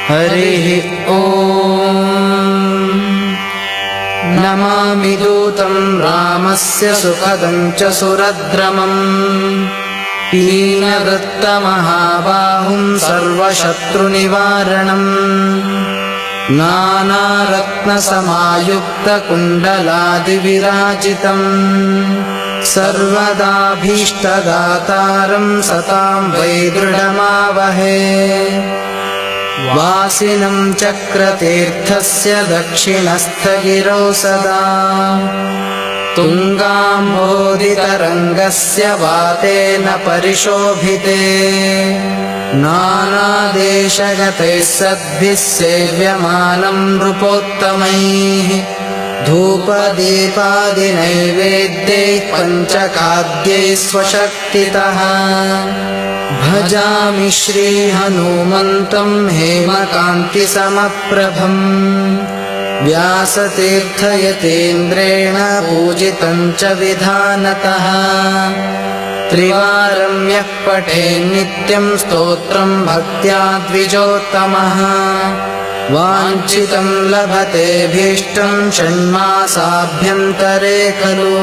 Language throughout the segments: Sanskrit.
हरिः ॐ। नमामि दूतं रामस्य सुखदं च सुरद्रमम् पीनवृत्तमहाबाहुं सर्वशत्रुनिवारणम् नानारत्नसमायुक्तकुण्डलादिविराजितम् सर्वदाभीष्टदातारं सतां वै दृढमावहे वासिनं चक्रतीर्थस्य दक्षिणस्थगिरौ सदा तुङ्गाम्भोधितरङ्गस्य वातेन परिशोभिते नानादेशगतैः सद्भिः सेव्यमानं नृपोत्तमैः धूपदीपादिनैवेद्यैः पञ्चखाद्यैः स्वशक्तितः भजामि श्रीहनुमन्तं हेमकान्तिसमप्रभम् व्यासतीर्थयतीन्द्रेण पूजितं च विधानतः त्रिवारं यः पठेन्नित्यं स्तोत्रं भक्त्या द्विजोत्तमः वाञ्छितं लभतेऽभीष्टं षण्मासाभ्यन्तरे खलु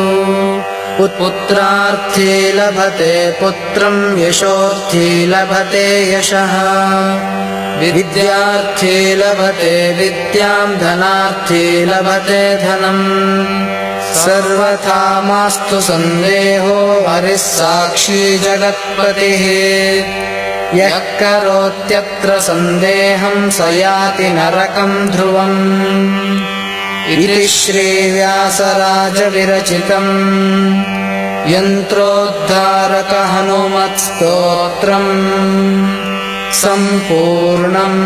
पुत्रार्थी लभते पुत्रं यशोर्थी लभते यशः विद्यार्थी लभते विद्यां धनार्थी लभते धनम् सर्वथा मास्तु सन्देहो हरिः साक्षी जगत्पतिः यः करोत्यत्र सन्देहं स याति नरकं ध्रुवम् इति श्रीव्यासराजविरचितम् यन्त्रोद्धारक हनुमत्स्तोत्रम् सम्पूर्णम्।